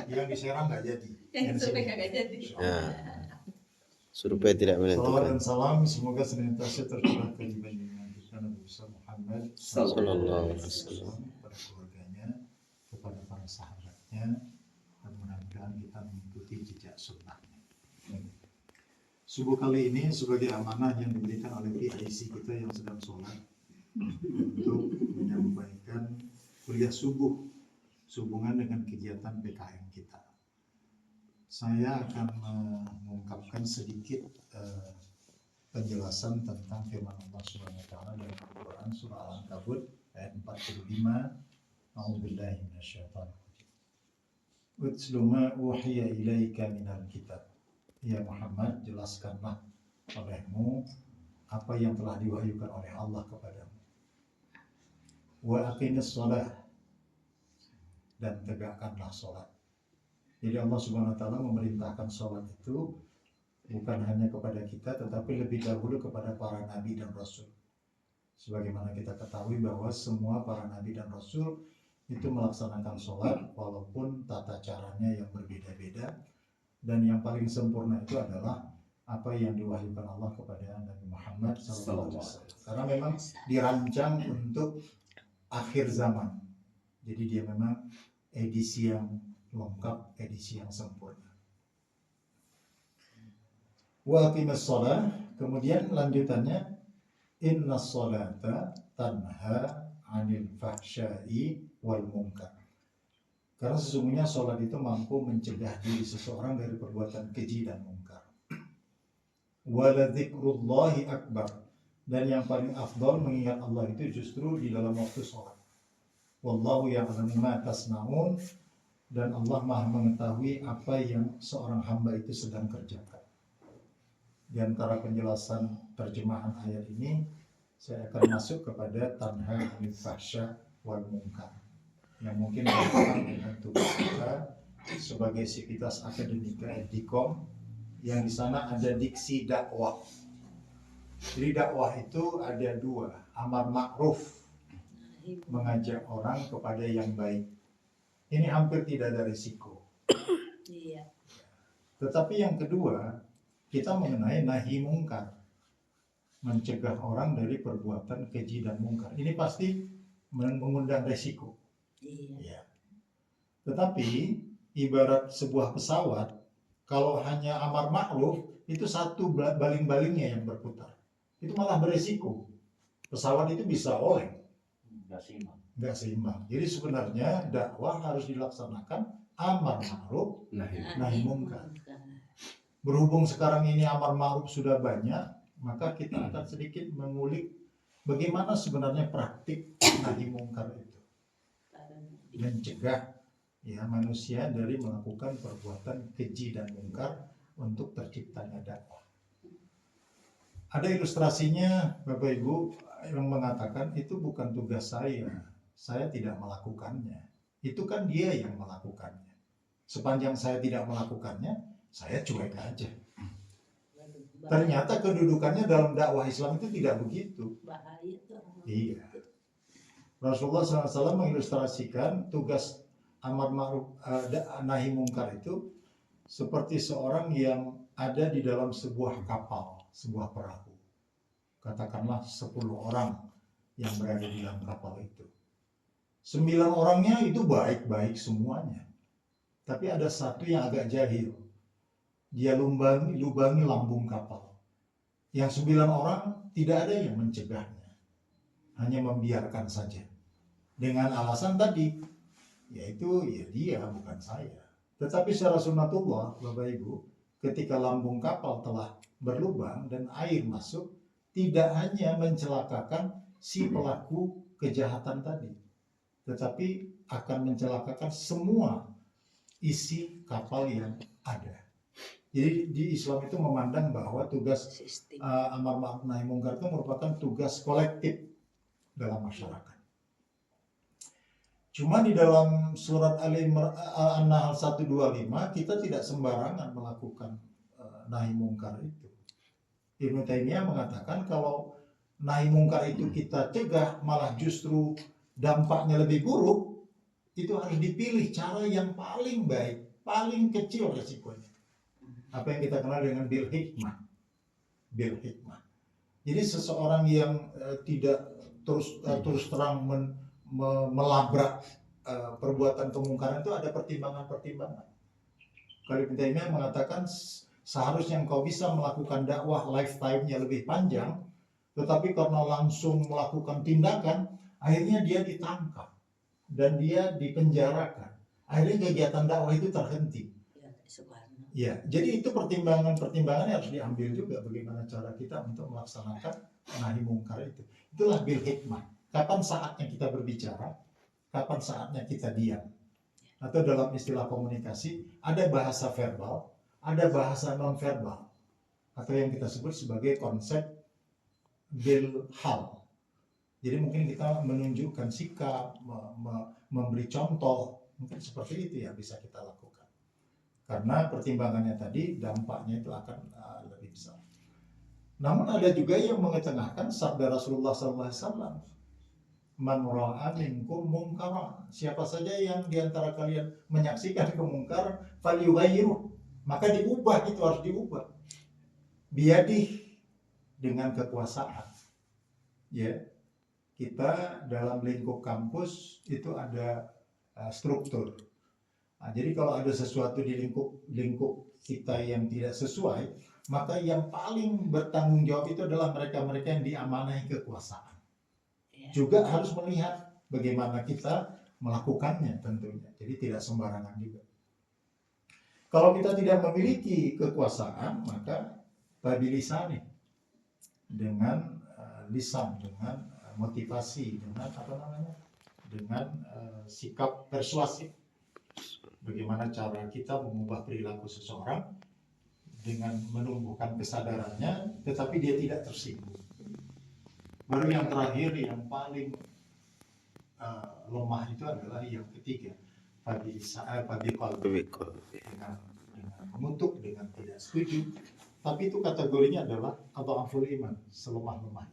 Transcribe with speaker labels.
Speaker 1: Yang di Serang nggak jadi.
Speaker 2: Yang survei nggak jadi.
Speaker 3: Nah, survei tidak
Speaker 1: Salawat
Speaker 3: menentukan.
Speaker 1: dan salam semoga senantiasa tercurahkan di baginda kita Nabi Muhammad
Speaker 3: Sallallahu alaihi wasallam.
Speaker 1: kepada keluarganya, kepada para sahabatnya, dan mudah-mudahan kita mengikuti jejak sunnahnya. Subuh kali ini sebagai amanah yang diberikan oleh PIC kita yang sedang sholat untuk menyampaikan kuliah subuh sehubungan dengan kegiatan PKM kita. Saya akan mengungkapkan sedikit penjelasan tentang firman Allah Subhanahu wa taala dalam Al-Qur'an surah Al-Ankabut ayat 45. A'udzubillahi minasyaitonir rajim. Utlu ma uhiya ilaika minal kitab. Ya Muhammad, jelaskanlah olehmu apa yang telah diwahyukan oleh Allah kepadamu. Wa aqimis shalah, dan tegakkanlah sholat. Jadi Allah Subhanahu wa taala memerintahkan sholat itu bukan hanya kepada kita tetapi lebih dahulu kepada para nabi dan rasul. Sebagaimana kita ketahui bahwa semua para nabi dan rasul itu melaksanakan sholat walaupun tata caranya yang berbeda-beda, dan yang paling sempurna itu adalah apa yang diwahyukan Allah kepada Nabi Muhammad SAW. Karena memang dirancang untuk akhir zaman. Jadi dia memang edisi yang lengkap, edisi yang sempurna. Wa aqimis shalah, kemudian lanjutannya innas sholata tanha 'anil fahsya'i wal munkar. Karena sesungguhnya sholat itu mampu mencegah diri seseorang dari perbuatan keji dan mungkar. Wa la dzikrullahi akbar, dan yang paling afdal mengingat Allah itu justru di dalam waktu sholat. Wallahu ya'lamu ma tasna'un, dan Allah Maha mengetahui apa yang seorang hamba itu sedang kerjakan. Di antara penjelasan terjemahan ayat ini, saya akan masuk kepada tanha 'anil fahsya wal munkar, yang mungkin berkaitan dengan tugas kita sebagai sivitas akademika Dikom, yang di sana ada diksi dakwah. Jadi dakwah itu ada dua, amar ma'ruf, mengajak orang kepada yang baik. Ini hampir tidak ada risiko.
Speaker 2: Iya.
Speaker 1: Tetapi yang kedua, kita mengenai nahi mungkar, mencegah orang dari perbuatan keji dan mungkar. Ini pasti mengundang risiko.
Speaker 2: Iya.
Speaker 1: Ya. Tetapi ibarat sebuah pesawat, kalau hanya amar ma'ruf itu satu baling-balingnya yang berputar, itu malah beresiko. Pesawat itu bisa oleng, nggak seimbang. Jadi sebenarnya dakwah harus dilaksanakan amar ma'ruf nahi mungkar. Berhubung sekarang ini amar ma'ruf sudah banyak, maka kita akan sedikit mengulik bagaimana sebenarnya praktik nahi mungkar itu, mencegah manusia dari melakukan perbuatan keji dan mungkar untuk terciptanya dakwah. Ada ilustrasinya Bapak Ibu yang mengatakan itu bukan tugas saya tidak melakukannya. Itu kan dia yang melakukannya. Sepanjang saya tidak melakukannya, saya cuek aja. Ternyata kedudukannya dalam dakwah Islam itu tidak begitu. Iya. Rasulullah SAW mengilustrasikan tugas amar ma'ruf nahi mungkar itu seperti seorang yang ada di dalam sebuah kapal, sebuah perahu. Katakanlah 10 orang yang berada di dalam kapal itu. 9 orangnya itu baik-baik semuanya. Tapi ada satu yang agak jahil. Dia lubangi lambung kapal. Yang 9 orang tidak ada yang mencegahnya. Hanya membiarkan saja. Dengan alasan tadi, yaitu dia bukan saya. Tetapi secara sunnatullah, Bapak Ibu, ketika lambung kapal telah berlubang dan air masuk, tidak hanya mencelakakan si pelaku kejahatan tadi, tetapi akan mencelakakan semua isi kapal yang ada. Jadi di Islam itu memandang bahwa tugas amar ma'ruf nahi mungkar itu merupakan tugas kolektif dalam masyarakat. Cuma di dalam surat An-Nahl 125 kita tidak sembarangan melakukan nahi mungkar itu. Ibnu Taimiyah mengatakan kalau nahi mungkar itu kita cegah malah justru dampaknya lebih buruk, itu harus dipilih cara yang paling baik paling kecil resikonya. Apa yang kita kenal dengan bil hikmah. Bil hikmah. Jadi seseorang yang tidak terus terang melabrak perbuatan kemungkaran itu ada pertimbangan-pertimbangan. Kalau Ibnu Taimiyah mengatakan seharusnya engkau bisa melakukan dakwah lifetime-nya lebih panjang, tetapi karena langsung melakukan tindakan, akhirnya dia ditangkap dan dia dipenjarakan. Akhirnya kegiatan dakwah itu terhenti. Ya, jadi itu pertimbangan-pertimbangan yang harus diambil juga bagaimana cara kita untuk melaksanakan nahi mungkar itu. Itulah bil hikmah. Kapan saatnya kita berbicara, kapan saatnya kita diam. Atau dalam istilah komunikasi, ada bahasa verbal, ada bahasa non-verbal. Atau yang kita sebut sebagai konsep bil hal. Jadi mungkin kita menunjukkan sikap, memberi contoh, mungkin seperti itu yang bisa kita lakukan. Karena pertimbangannya tadi, dampaknya itu akan lebih besar. Namun ada juga yang mengetengahkan sabda Rasulullah SAW. Man ra'a minkum mungkara. Siapa saja yang diantara kalian menyaksikan kemungkaran, falyughayyiru. Maka diubah, itu harus diubah. Biyadih, dengan kekuasaan. Ya, kita dalam lingkup kampus itu ada struktur. Nah, jadi kalau ada sesuatu di lingkup kita yang tidak sesuai, maka yang paling bertanggung jawab itu adalah mereka-mereka yang diamanahi kekuasaan. Juga harus melihat bagaimana kita melakukannya tentunya. Jadi tidak sembarangan juga. Kalau kita tidak memiliki kekuasaan, maka babilisani, dengan lisan, dengan motivasi, dengan dengan sikap persuasif. Bagaimana cara kita mengubah perilaku seseorang dengan menumbuhkan kesadarannya, tetapi dia tidak tersinggung. Baru yang terakhir, yang paling lemah itu adalah yang ketiga, pada qalbi, dengan mengutuk, dengan tidak setuju. Tapi itu kategorinya adalah adhaful iman, selemah-lemah